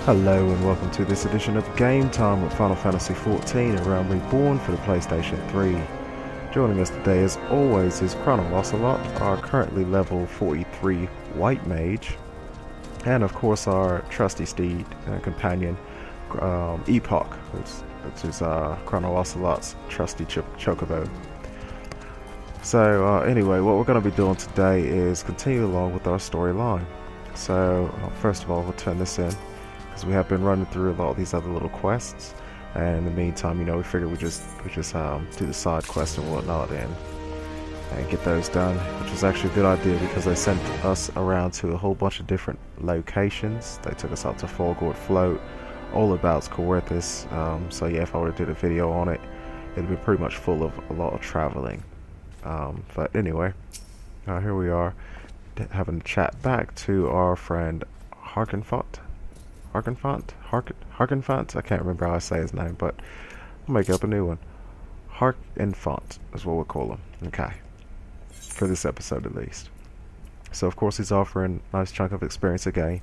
Hello and welcome to this edition of Game Time with Final Fantasy XIV and Realm Reborn for the PlayStation 3. Joining us today as always is Chrono and I, our currently level 43 White Mage, and of course our trusty steed and companion Epoch, which is Chrono Ocelot's trusty chocobo. So anyway, what we're going to be doing today is continue along with our storyline. So first of all, we'll turn this in, because we have been running through a lot of these other little quests, and in the meantime, you know, we figured we just do the side quests and whatnot and get those done, which was actually a good idea because they sent us around to a whole bunch of different locations. They took us out to Fulgord Float, all about Coerthus. So yeah, if I would have did a video on it, it'd be pretty much full of a lot of traveling. But anyway, here we are having a chat back to our friend Harkenfont. I can't remember how I say his name, but I'll make up a new one. Harkenfont is what we'll call him. Okay. For this episode at least. So of course he's offering a nice chunk of experience again.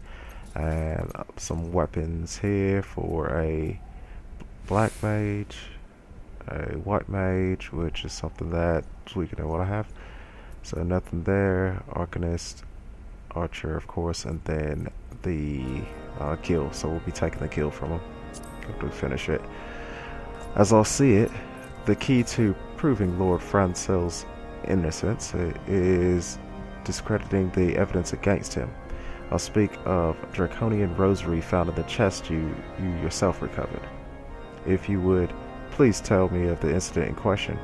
And some weapons here for a black mage, a white mage, which is something that's weaker than what I have. So nothing there. Arcanist, archer of course, and then the kill. So we'll be taking the kill from him after we finish it. As I'll see it, the key to proving Lord Francel's innocence is discrediting the evidence against him. I'll speak of draconian rosary found in the chest you yourself recovered. If you would, please tell me of the incident in question.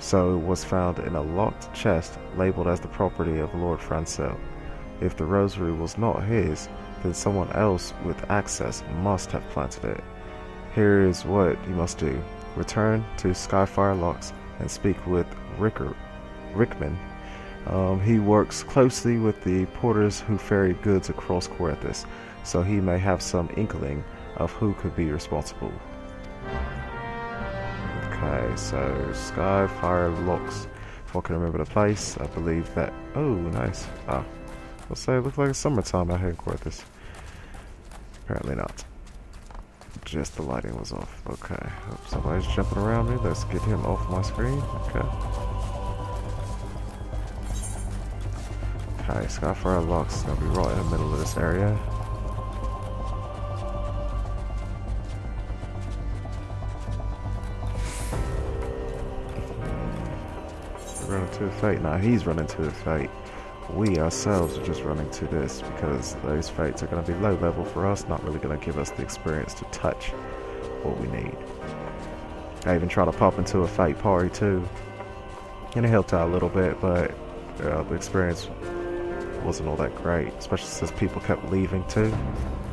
So it was found in a locked chest labeled as the property of Lord Francel. If the rosary was not his, then someone else with access must have planted it. Here is what you must do. Return to Skyfire Locks and speak with Rickman. He works closely with the porters who ferry goods across Coerthus, so he may have some inkling of who could be responsible. Okay, so Skyfire Locks. If I can remember the place, I believe that... Oh, nice. Oh, I'll say it looks like it's summertime out here in Coerthus. Apparently not. Just the lighting was off. Okay, somebody's jumping around me. Let's get him off my screen. Okay. Okay, Skyfire Locks is going to be right in the middle of this area. Running to a fate. Now he's running to a fate. We ourselves are just running to this because those fates are going to be low level for us, not really going to give us the experience to touch what we need. I even tried to pop into a fate party too, and it helped out a little bit, but the experience wasn't all that great, especially since people kept leaving too.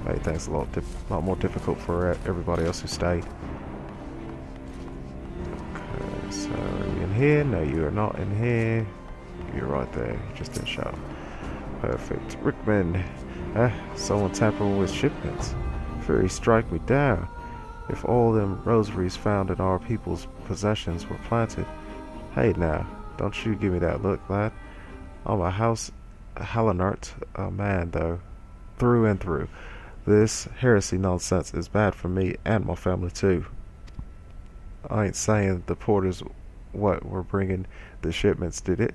Made things a lot more difficult for everybody else who stayed. Okay, so are you in here? No, you are not in here. You're right there. You just didn't show. Perfect. Rickman. Someone tampering with shipments. Fury strike me down. If all them rosaries found in our people's possessions were planted. Hey now, don't you give me that look, lad. I'm a Halinart man, though. Through and through. This heresy nonsense is bad for me and my family, too. I ain't saying the porters were bringing the shipments, did it?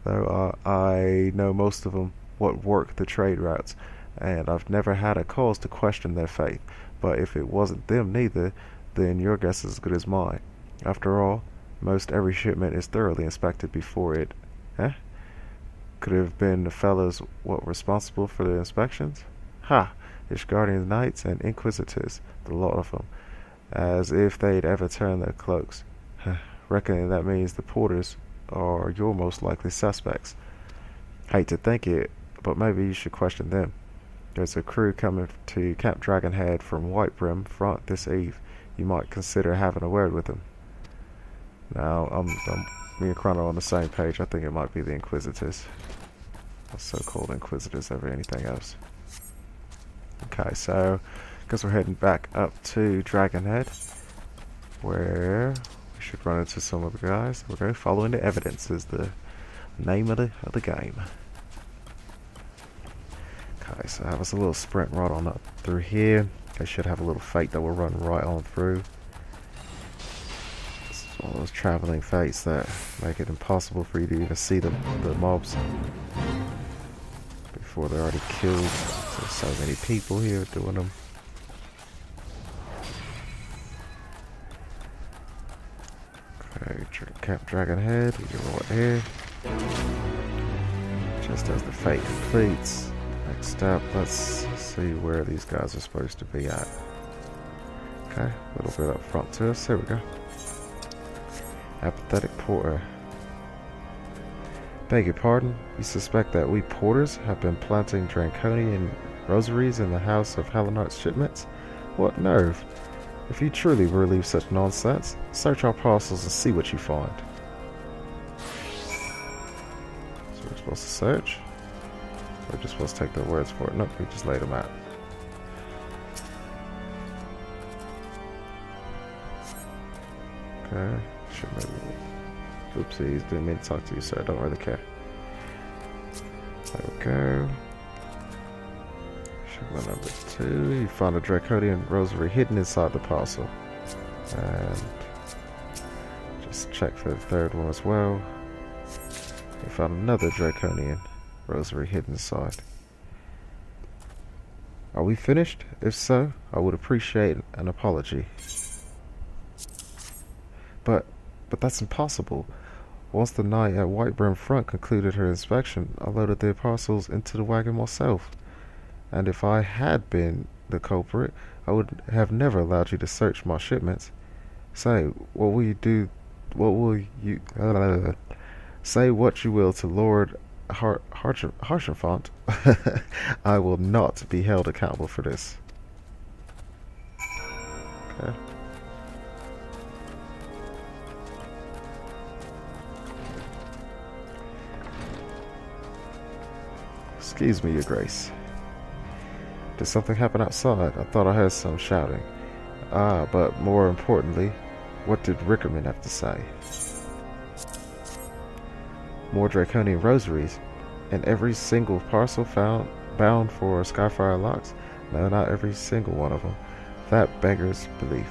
Though I know most of them what work the trade routes, and I've never had a cause to question their faith. But if it wasn't them neither, then your guess is as good as mine. After all, most every shipment is thoroughly inspected before it... Could it have been the fellows what were responsible for the inspections? Ha! Ishgardian knights and inquisitors, the lot of them. As if they'd ever turn their cloaks. Reckoning that means the porters are your most likely suspects. Hate to think it, but maybe you should question them. There's a crew coming to Camp Dragonhead from Whitebrim Front this eve. You might consider having a word with them. Now, me and Chrono on the same page. I think it might be the Inquisitors. The so-called Inquisitors over anything else. Okay, so I guess we're heading back up to Dragonhead, where we should run into some of the guys. We're going following the evidence is the name of the game. Okay, so have us a little sprint right on up through here. They should have a little fate that will run right on through. It's one of those traveling fates that make it impossible for you to even see the mobs before they're already killed. There's so many people here doing them. Okay, Camp Dragon Head, you're right here. Just as the fate completes. Next up, let's see where these guys are supposed to be at. Okay, a little bit up front to us. Here we go. Apathetic Porter. Beg your pardon? You suspect that we porters have been planting draconian rosaries in the house of Helenart's shipments? What nerve! If you truly believe such nonsense, search our parcels and see what you find. So we're supposed to search? We're just supposed to take their words for it. Nope, we just laid them out. Okay, should maybe. Oopsies, didn't mean to talk to you, sir. Don't really care. There we go. Shipment number 2. You found a draconian rosary hidden inside the parcel. And just check for the third one as well. You found another draconian rosary hidden inside. Are we finished? If so, I would appreciate an apology. But that's impossible. Once the knight at Whitebrim Front concluded her inspection, I loaded their parcels into the wagon myself. And if I had been the culprit, I would have never allowed you to search my shipments. Say, what will you do? What will you... say what you will to Lord Harshenfont. I will not be held accountable for this. Okay. Excuse me, Your Grace. Did something happen outside? I thought I heard some shouting. But more importantly, what did Rickerman have to say? More draconian rosaries, and every single parcel bound for Skyfire locks? No, not every single one of them. That beggars belief.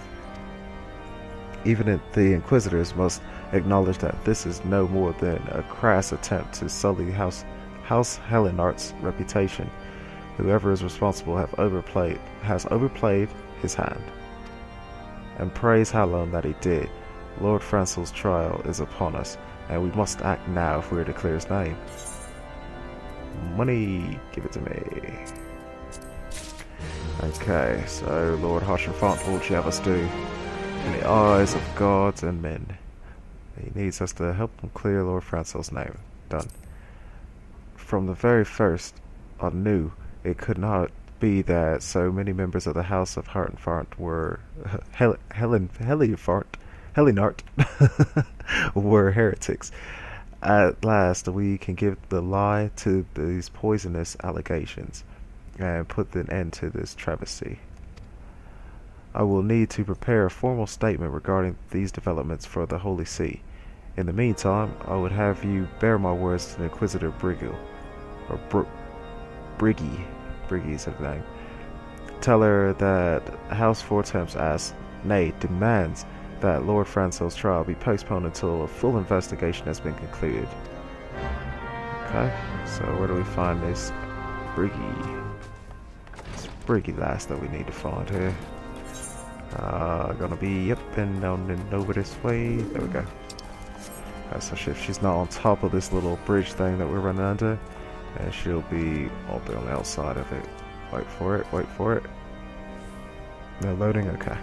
Even the Inquisitors must acknowledge that this is no more than a crass attempt to sully House Helenart's reputation. Whoever is responsible has overplayed his hand. And praise Halon that he did. Lord Francel's trial is upon us, and we must act now if we are to clear his name. Money, give it to me. Okay, so Lord Harshenfont, what would you have us do? In the eyes of gods and men, he needs us to help him clear Lord Francel's name. Done. From the very first, I knew it could not be that so many members of the House of Hartenfart were Helenart were heretics. At last, we can give the lie to these poisonous allegations and put an end to this travesty. I will need to prepare a formal statement regarding these developments for the Holy See. In the meantime, I would have you bear my words to the Inquisitor Brigil, or Briggy is his name. Tell her that House Fortemps asks, nay, demands, that Lord Francel's trial be postponed until a full investigation has been concluded. Okay, so where do we find this Briggy? It's Briggy last that we need to find here. Gonna be up and down and over this way. There we go. Okay, so if she's not on top of this little bridge thing that we're running under, and she'll be on the outside of it. Wait for it, wait for it. No loading, okay.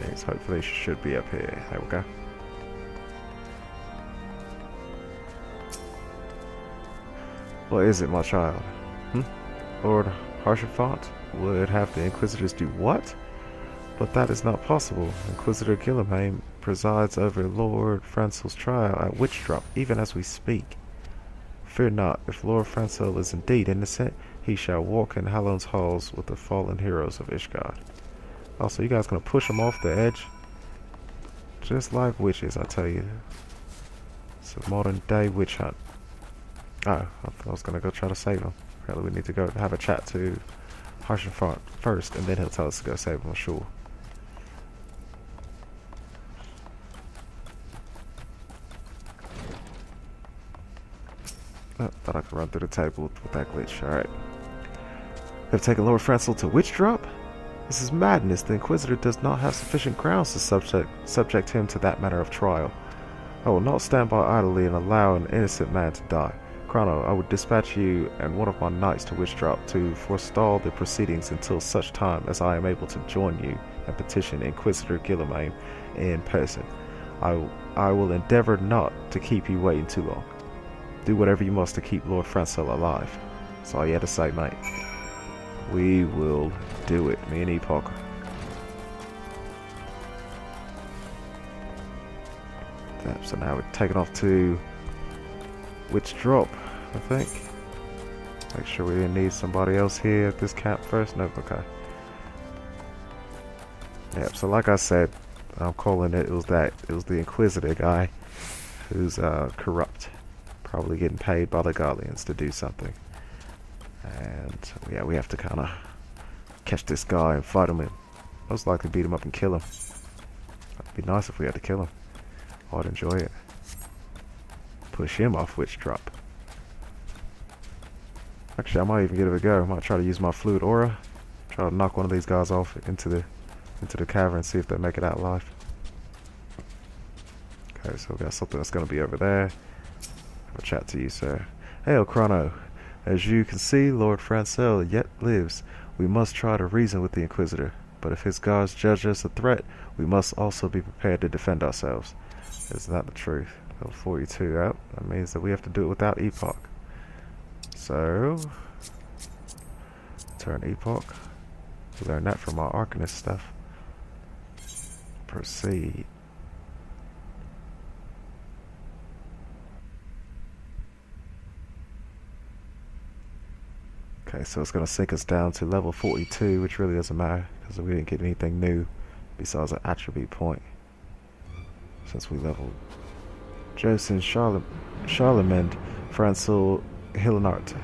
Thanks, hopefully she should be up here. There we go. What is it, my child? Lord Harshenfont would have the Inquisitors do what? But that is not possible. Inquisitor Guillemheim presides over Lord Francel's trial at Witchdrop, even as we speak. Fear not, if Lord Francel is indeed innocent, he shall walk in Halon's halls with the fallen heroes of Ishgard. Also, you guys gonna push him off the edge? Just like witches, I tell you. It's a modern day witch hunt. Oh, I thought I was gonna go try to save him. Apparently we need to go have a chat to Harshenfont first, and then he'll tell us to go save him on shore. Oh, thought I could run through the table with that glitch. Alright. Have taken Lord Francel to Witch Drop? This is madness. The Inquisitor does not have sufficient grounds to subject him to that manner of trial. I will not stand by idly and allow an innocent man to die. Chrono, I would dispatch you and one of my knights to Witch Drop to forestall the proceedings until such time as I am able to join you and petition Inquisitor Guilliman in person. I will endeavor not to keep you waiting too long. Do whatever you must to keep Lord Francel alive. That's all you had to say, mate. We will do it, me and Epoch. So now we're taking off to Witch Drop, I think. Make sure we didn't need somebody else here at this camp first. No, okay. Yep, so like I said, I'm calling it, it was the Inquisitor guy who's corrupt. Probably getting paid by the Guardians to do something. And yeah, we have to kind of catch this guy and fight him and most likely beat him up and kill him. It'd be nice if we had to kill him. I'd enjoy it. Push him off Witch Drop. Actually, I might even give it a go. I might try to use my fluid aura. Try to knock one of these guys off into the cavern, see if they make it out alive. Okay, so we got something that's going to be over there. Have a chat to you, sir. Hail, Chrono. As you can see, Lord Francel yet lives. We must try to reason with the Inquisitor, but if his guards judge us a threat, we must also be prepared to defend ourselves. Isn't that the truth? Level 42 out. That means that we have to do it without Epoch. So, turn Epoch. We learned that from our Arcanist stuff. Proceed. Okay, so it's going to sink us down to level 42, which really doesn't matter because we didn't get anything new besides an attribute point since we leveled. Josen Charlemagne Francel Hillinart.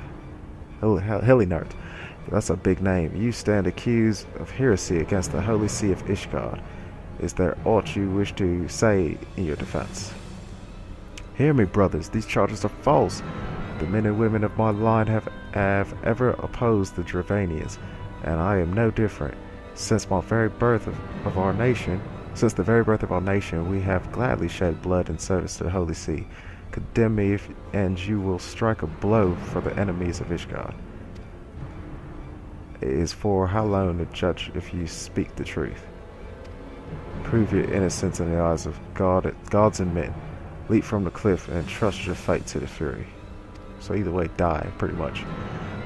That's a big name. You stand accused of heresy against the Holy See of Ishgard. Is there aught you wish to say in your defense? Hear me, brothers. These charges are false. The men and women of my line have ever opposed the Dravanians, and I am no different. Since the very birth of our nation, we have gladly shed blood in service to the Holy See. Condemn me, and you will strike a blow for the enemies of Ishgard. It is for how long to judge if you speak the truth. Prove your innocence in the eyes of gods and men. Leap from the cliff and trust your fate to the Fury. So either way, die, pretty much.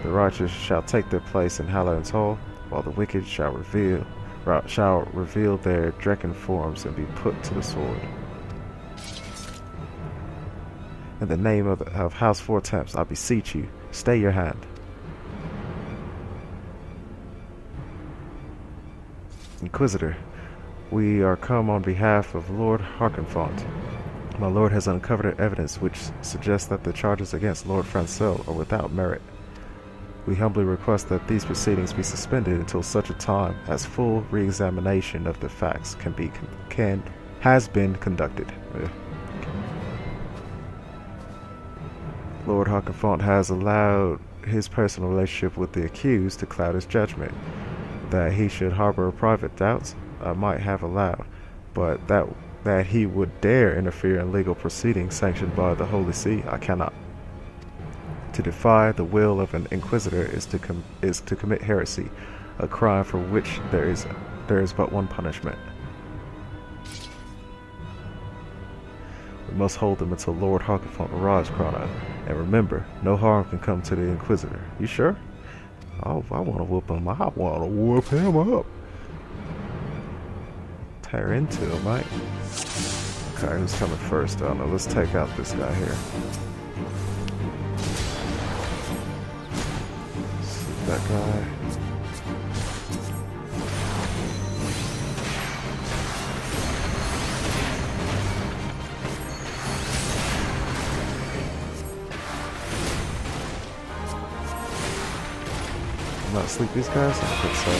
The righteous shall take their place in Hallown's Hall, while the wicked shall reveal their Draken forms and be put to the sword. In the name of House Four Temps, I beseech you, stay your hand. Inquisitor, we are come on behalf of Lord Harkenfont. My lord has uncovered evidence which suggests that the charges against Lord Francel are without merit. We humbly request that these proceedings be suspended until such a time as full re-examination of the facts has been conducted. Lord Harkenfont has allowed his personal relationship with the accused to cloud his judgment. That he should harbor private doubts, I might have allowed, but that he would dare interfere in legal proceedings sanctioned by the Holy See, I cannot. To defy the will of an inquisitor is to commit heresy, a crime for which there is but one punishment. We must hold them until Lord Harkenfont arrives, Chrono. And remember, no harm can come to the Inquisitor. You sure? Oh, I want to whoop him. I want to whoop him up. Tear into him, mate. Okay, who's coming first? I don't know. Let's take out this guy here. That guy. sleep these guys? I think so.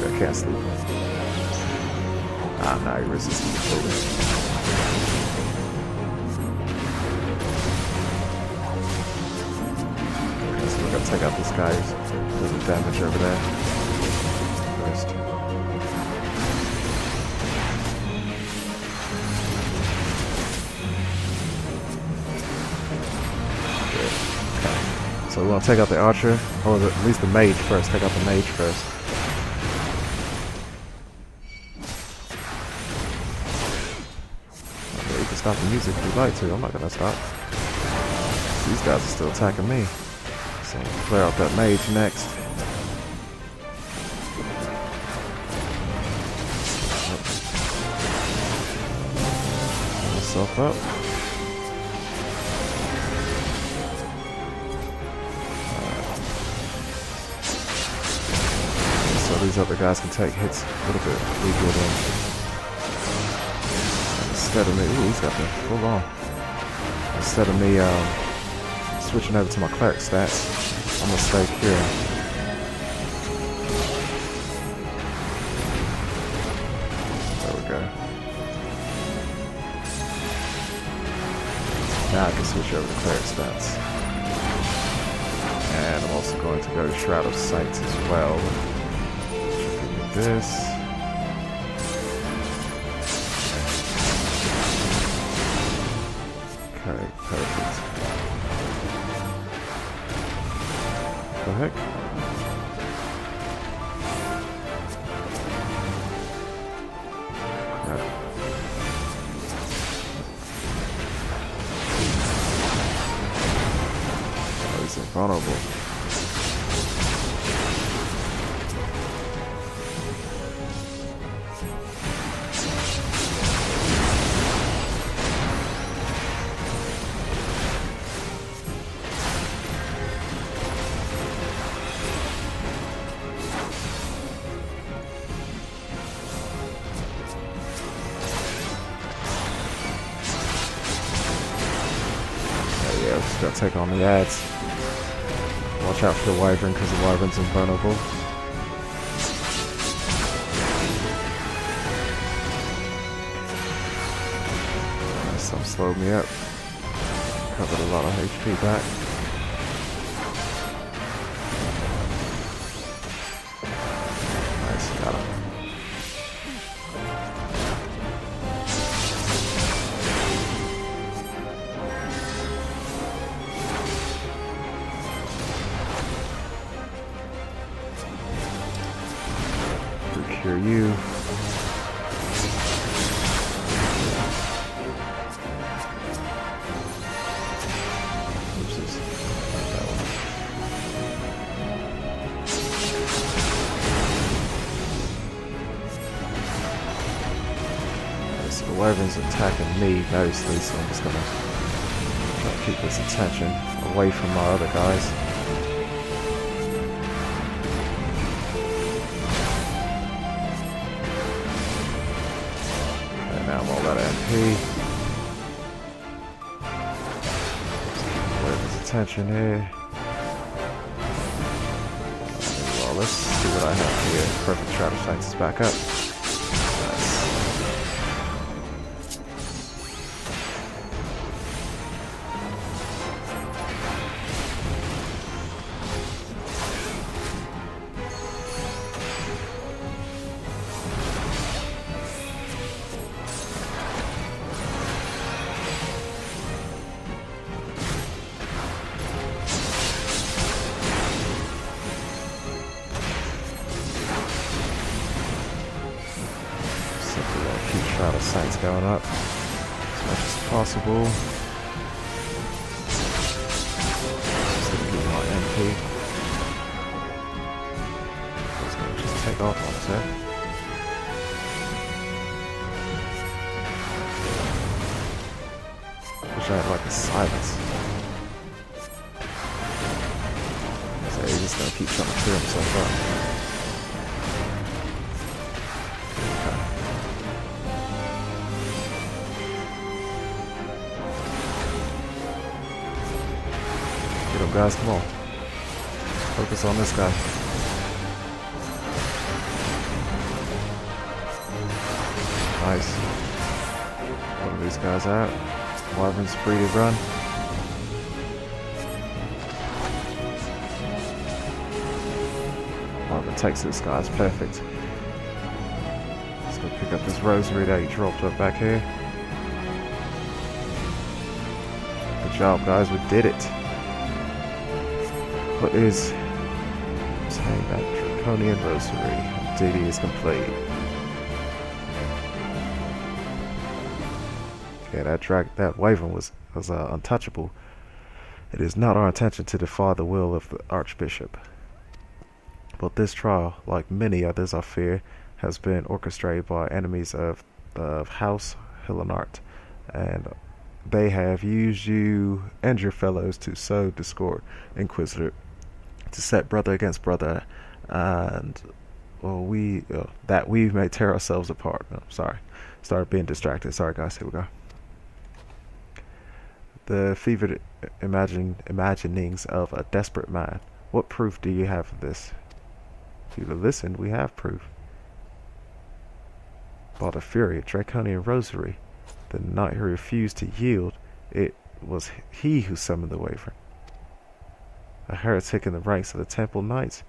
I can't sleep. Ah, no, he resisted the movement. Okay, so we're gonna take out this guy who's doing damage over there. First. Good. Okay. So we want to take out the archer, or at least the mage first. Take out the mage first. Stop the music if you'd like to. I'm not gonna stop. These guys are still attacking me. So clear out that mage next. Pull myself up. So these other guys can take hits a little bit weaker than. Instead of me, ooh, he's got the full on. Instead of me switching over to my cleric stats, I'm gonna stay here. There we go. Now I can switch over to cleric stats. And I'm also going to go to Shroud of Sight as well. With this. Okay, perfect. What the heck? Crap. Oh, he's invulnerable. Just gotta take on the ads. Watch out for the wyvern because the wyvern's invulnerable. Some slowed me up. Covered a lot of HP back. Nice, got him. Cure you. Oops, that one. Okay, so the wyvern's attacking me mostly, so I'm just gonna try to keep this attention away from my other guys. Now I'm all out of MP. Where's his attention here? Well, let's see what I have here. Perfect Shroud of Sight is back up. Keep Shroud of Sight's going up as much as possible. Just gonna give my MP. Just gonna take off one sec. Wish I had like a silence. So he's just gonna keep trying to clear himself up. him, guys. Come on. Focus on this guy. Nice. One of these guys out. Wyvern's free to run. Wyvern takes this guy. It's perfect. Let's go pick up this rosary that he dropped up back here. Good job, guys. We did it. What is... Say that draconian rosary. Duty is complete. Yeah, that wyvern was untouchable. It is not our intention to defy the will of the Archbishop. But this trial, like many others I fear, has been orchestrated by enemies of House Hillenart, and they have used you and your fellows to sow discord, Inquisitor, to set brother against brother, and that we may tear ourselves apart. No, sorry, started being distracted. Sorry, guys. Here we go. The fevered imaginings of a desperate man. What proof do you have of this? If you have listened, we have proof. By the fury, draconian rosary, the knight who refused to yield, it was he who summoned the wyvern. A heretic in the ranks of the Temple Knights.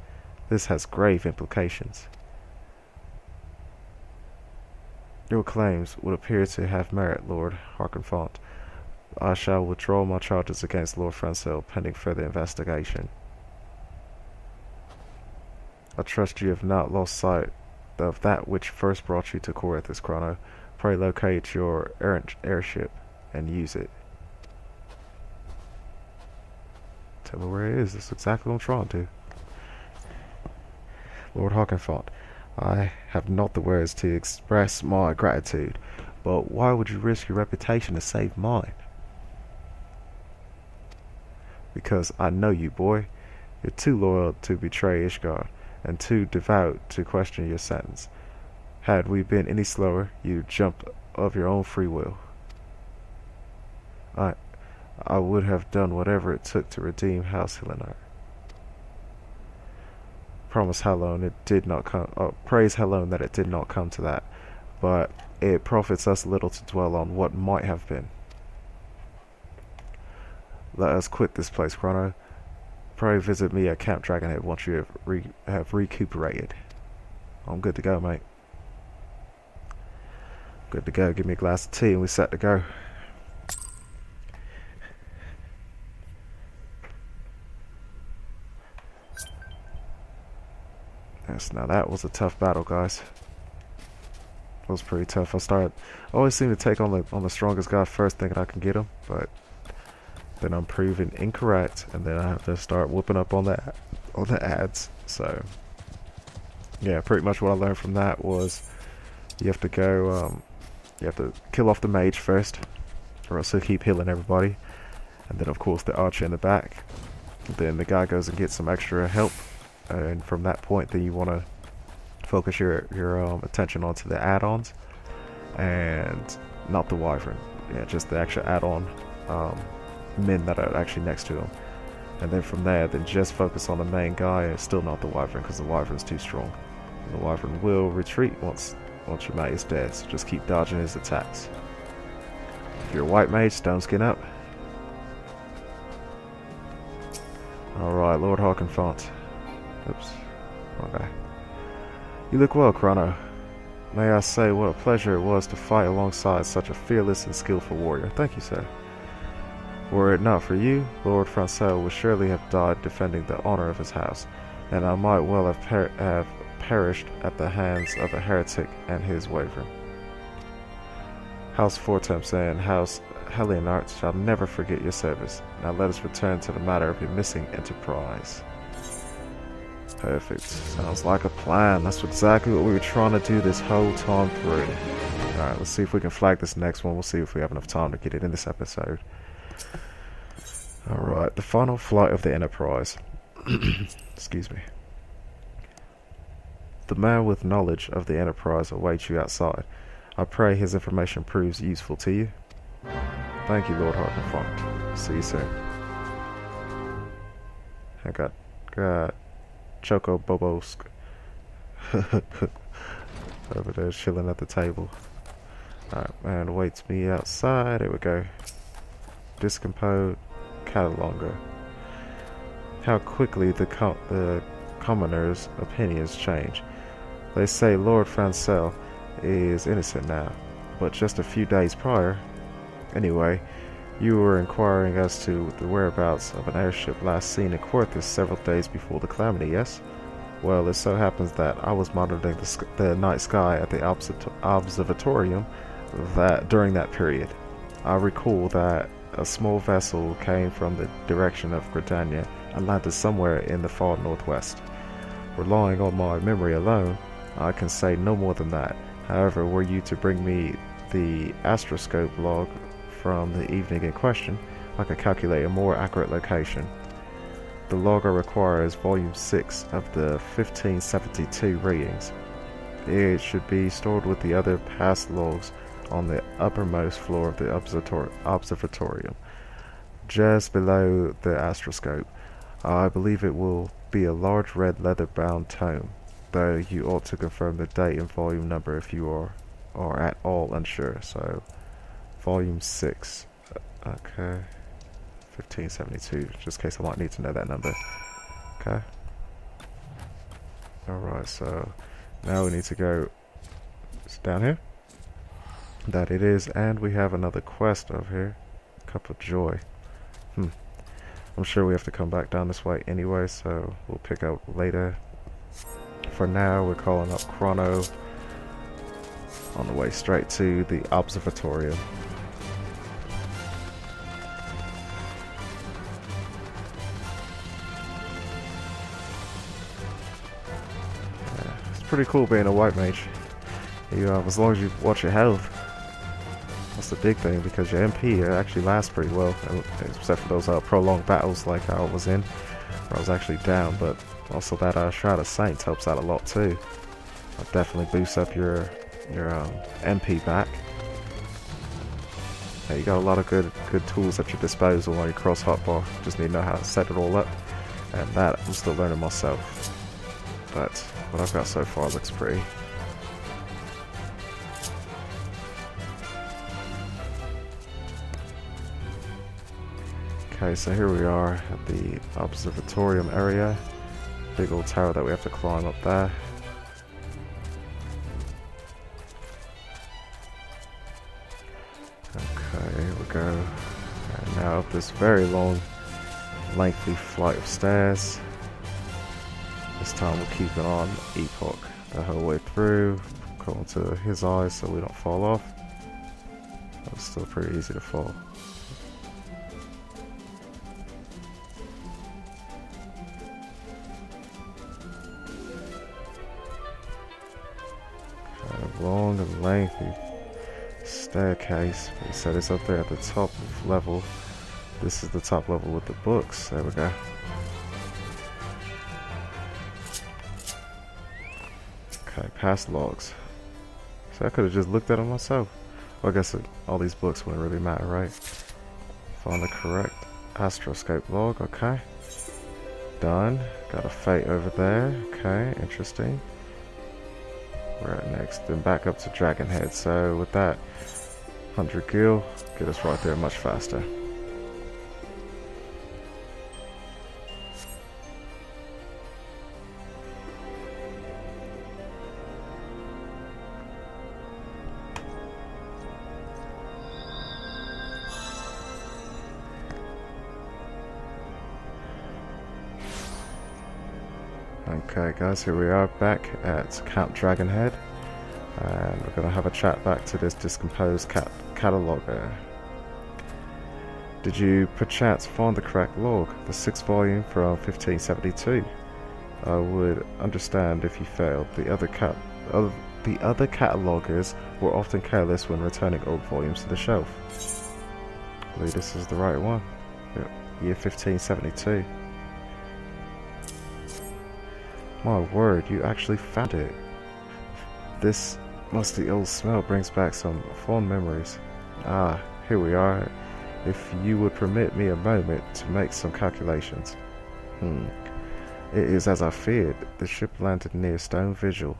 This has grave implications. Your claims would appear to have merit, Lord Harkenfont. I shall withdraw my charges against Lord Francel pending further investigation. I trust you have not lost sight of that which first brought you to Corinthus, Chrono. Pray locate your errant airship and use it. Tell me where it is. That's exactly what I'm trying to. Lord Harkenfont, I have not the words to express my gratitude, but why would you risk your reputation to save mine? Because I know you, boy. You're too loyal to betray Ishgard, and too devout to question your sentence. Had we been any slower, you'd jumped of your own free will. I would have done whatever it took to redeem House Hillenart. Promise Hallone it did not come. Praise Hallone that it did not come to that, but it profits us little to dwell on what might have been. Let us quit this place, Chrono. Pray visit me at Camp Dragonhead once you have recuperated. I'm good to go, mate. Good to go. Give me a glass of tea and we're set to go. Yes, now that was a tough battle, guys. It was pretty tough. I always seem to take on the strongest guy first, thinking I can get him, but then I'm proven incorrect, and then I have to start whooping up on the ads. So yeah, pretty much what I learned from that was you have to go, you have to kill off the mage first, or else he'll keep healing everybody, and then of course the archer in the back. Then the guy goes and gets some extra help, and from that point, then you want to focus your attention onto the add-ons, and not the wyvern. Yeah, just the extra add-on men that are actually next to him. And then from there, then just focus on the main guy, and still not the wyvern, because the wyvern's too strong. And the wyvern will retreat once your mate is dead, so just keep dodging his attacks. If you're a white mage, stone skin up. Alright, Lord Harkenfont. Oops. Okay. You look well, Chrono. May I say what a pleasure it was to fight alongside such a fearless and skillful warrior. Thank you, sir. Were it not for you, Lord Francel would surely have died defending the honor of his house, and I might well have perished at the hands of a heretic and his wyvern. House Fortemps and House Hillenart shall never forget your service. Now let us return to the matter of your missing enterprise. Perfect. Sounds like a plan. That's exactly what we were trying to do this whole time through. Alright, let's see if we can flag this next one. We'll see if we have enough time to get it in this episode. Alright, the final flight of the Enterprise. Excuse me. The man with knowledge of the Enterprise awaits you outside. I pray his information proves useful to you. Thank you, Lord Harkenfont. See you soon. I got Choco Bobosk over there chilling at the table. Alright, man awaits me outside. There we go. Discompose cataloger. How quickly the commoners' opinions change. They say Lord Francel is innocent now, but just a few days prior. Anyway, you were inquiring as to the whereabouts of an airship last seen in Quartus several days before the calamity, yes? Well, it so happens that I was monitoring the night sky at the observatorium during that period. I recall that a small vessel came from the direction of Gridania and landed somewhere in the far northwest. Relying on my memory alone, I can say no more than that. However, were you to bring me the astroscope log from the evening in question, I could calculate a more accurate location. The logger requires volume 6 of the 1572 readings. It should be stored with the other past logs on the uppermost floor of the observatorium, just below the astroscope. I believe it will be a large red leather-bound tome, though you ought to confirm the date and volume number if you are at all unsure. So, volume 6. Okay. 1572, just in case I might need to know that number. Okay. Alright, so now we need to go down here. That it is, and we have another quest over here. Cup of Joy. I'm sure we have to come back down this way anyway, so we'll pick up later. For now, we're calling up Chrono on the way straight to the observatorium. It's pretty cool being a white mage. As long as you watch your health. That's the big thing, because your MP actually lasts pretty well, except for those prolonged battles like I was in, where I was actually down. But also that Shroud of Saints helps out a lot too. It definitely boosts up your MP back. Yeah, you got a lot of good tools at your disposal while you cross hotbar. Just need to know how to set it all up, and that I'm still learning myself. But what I've got so far looks pretty. Okay, so here we are at the observatorium area. Big old tower that we have to climb up there. Okay, here we go. And now up this very long, lengthy flight of stairs. This time we're keeping on Epoch the whole way through, according to his eyes so we don't fall off. It's still pretty easy to fall. Long and lengthy staircase. He said it's up there at the top level. This is the top level with the books. There we go. Okay, past logs. So I could have just looked at them myself. Well, I guess all these books wouldn't really matter, right? Find the correct astroscope log. Okay. Done. Got a fate over there. Okay, interesting. We're at next, then back up to Dragonhead. So with that, 100 gil, get us right there much faster. Okay guys, here we are back at Camp Dragonhead, and we're going to have a chat back to this discomposed cataloger. Did you perchance find the correct log, the 6th volume from 1572? I would understand if you failed. The other catalogers were often careless when returning old volumes to the shelf. I believe this is the right one. Yep. Year 1572. My word, you actually found it. This musty old smell brings back some fond memories. Ah, here we are. If you would permit me a moment to make some calculations. Hmm. It is as I feared. The ship landed near Stone Vigil,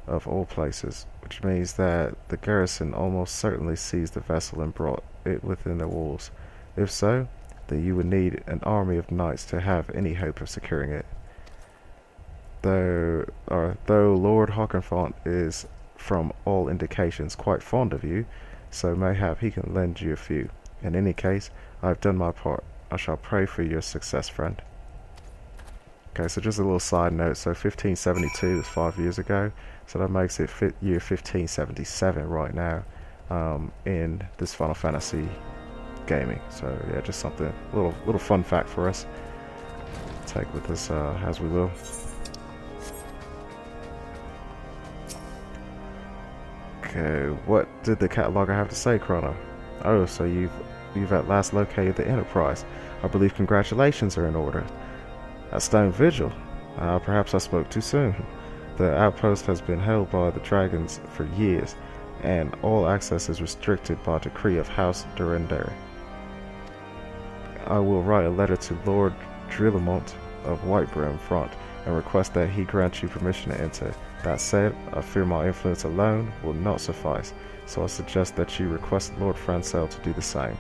of all places, which means that the garrison almost certainly seized the vessel and brought it within their walls. If so, then you would need an army of knights to have any hope of securing it. Though Lord Hawkenfont is, from all indications, quite fond of you, so mayhap he can lend you a few. In any case, I have done my part. I shall pray for your success, friend. Okay, so just a little side note. So 1572 was 5 years ago, so that makes it year 1577 right now in this Final Fantasy gaming. So yeah, just something, little fun fact for us. Take with us as we will. Okay, what did the cataloger have to say, Chrono? Oh, so you've at last located the Enterprise. I believe congratulations are in order. At Stone Vigil? Perhaps I spoke too soon. The outpost has been held by the dragons for years, and all access is restricted by decree of House Durandary. I will write a letter to Lord Drillamont of Whitebrim Front and request that he grant you permission to enter. That said, I fear my influence alone will not suffice, so I suggest that you request Lord Francel to do the same.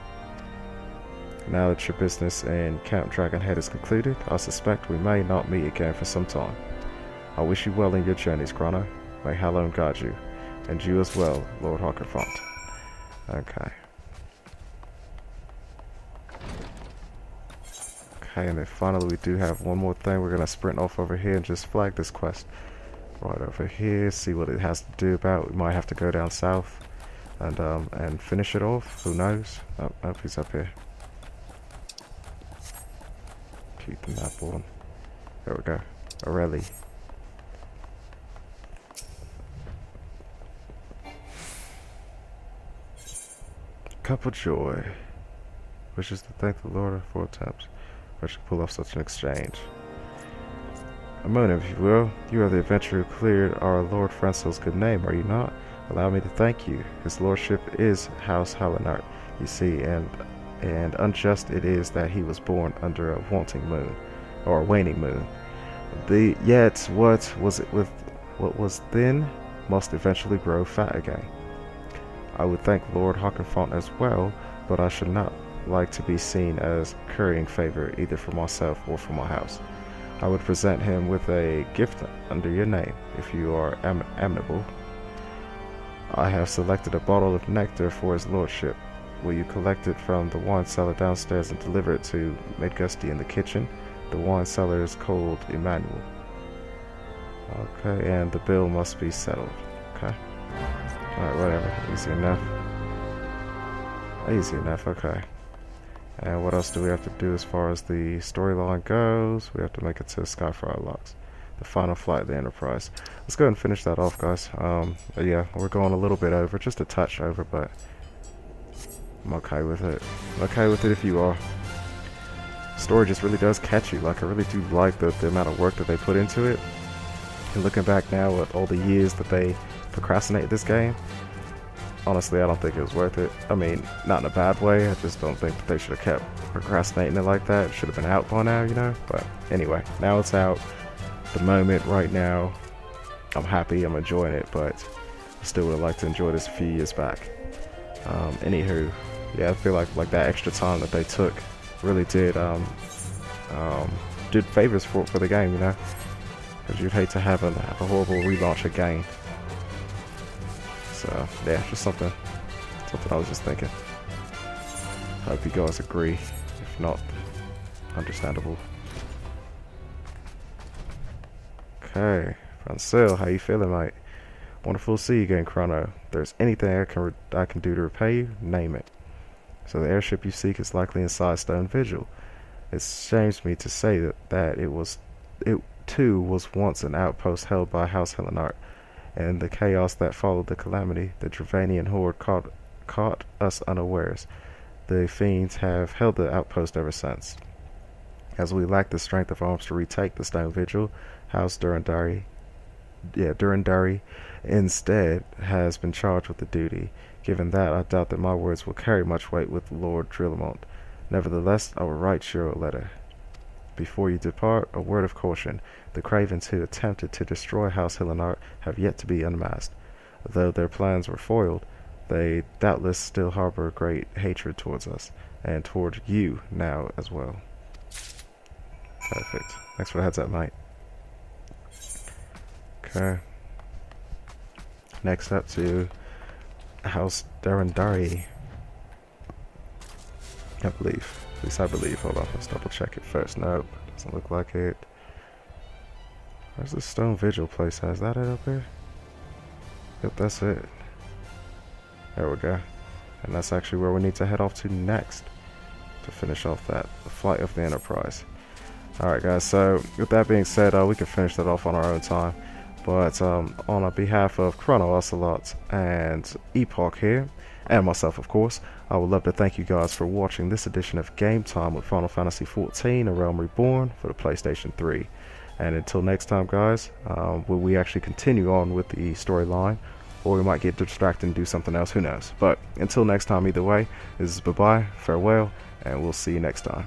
Now that your business in Camp Dragonhead is concluded, I suspect we may not meet again for some time. I wish you well in your journeys, Chrono. May Hallown guide you, and you as well, Lord Hawkenfont. Okay. Okay, and then finally we do have one more thing. We're gonna sprint off over here and just flag this quest. Right over here, see what it has to do about. We might have to go down south and finish it off. Who knows? Oh, he's up here. Keep the map on. There we go. Aurelie. Cup of joy. Wishes to thank the Lord of four attempts. I should pull off such an exchange. A moment, if you will. You are the adventurer who cleared our Lord Francel's good name, are you not? Allow me to thank you. His lordship is House Hallinart, you see, and unjust it is that he was born under a wanting moon, or a waning moon. Yet what was thin must eventually grow fat again. I would thank Lord Hawkenfont as well, but I should not like to be seen as currying favor either for myself or for my house. I would present him with a gift under your name, if you are amenable. I have selected a bottle of nectar for his lordship. Will you collect it from the wine cellar downstairs and deliver it to Midgusty in the kitchen? The wine cellar is called Emmanuel. Okay, and the bill must be settled. Okay. Alright, whatever. Easy enough. Easy enough, okay. And what else do we have to do as far as the storyline goes? We have to make it to Skyfire Locks, the final flight of the Enterprise. Let's go ahead and finish that off, guys. Yeah, we're going a little bit over, just a touch over, but I'm okay with it. I'm okay with it if you are. Story just really does catch you. Like, I really do like the amount of work that they put into it. And looking back now at all the years that they procrastinated this game, honestly, I don't think it was worth it. I mean, not in a bad way. I just don't think that they should have kept procrastinating it like that. It should have been out by now, you know? But anyway, now it's out. The moment right now, I'm happy, I'm enjoying it, but I still would have liked to enjoy this a few years back. Anywho, yeah, I feel like that extra time that they took really did favors for the game, you know? Because you'd hate to have a horrible relaunch again. So yeah, just something I was just thinking. Hope you guys agree. If not, understandable. Okay, Francel, how you feeling, mate? Wonderful to see you again, Chrono. If there's anything I can do to repay you, name it. So the airship you seek is likely inside Stone Vigil. It shames me to say that it too was once an outpost held by House Hallinart. And the chaos that followed the calamity, the Dravanian horde caught us unawares. The fiends have held the outpost ever since. As we lack the strength of arms to retake the Stone Vigil, House Durandary instead has been charged with the duty. Given that, I doubt that my words will carry much weight with Lord Drillamont. Nevertheless, I will write you a letter. before you depart, a word of caution. The cravens who attempted to destroy House Hillenart have yet to be unmasked. Though their plans were foiled, they doubtless still harbor great hatred towards us, and toward you now as well. Perfect. Thanks for the heads up, mate. Okay. Next up to House Darandari. I believe. At least I believe. Hold on, let's double check it first. Nope, doesn't look like it. Where's the stone vigil place? Is that it up here? Yep, that's it. There we go. And that's actually where we need to head off to next to finish off that flight of the Enterprise. Alright guys, so with that being said, we can finish that off on our own time. But on behalf of Chrono, Ocelot, and Epoch here, and myself of course, I would love to thank you guys for watching this edition of Game Time with Final Fantasy XIV: A Realm Reborn for the PlayStation 3. And until next time guys, will we actually continue on with the storyline, or we might get distracted and do something else, who knows. But until next time, either way, this is bye-bye, farewell, and we'll see you next time.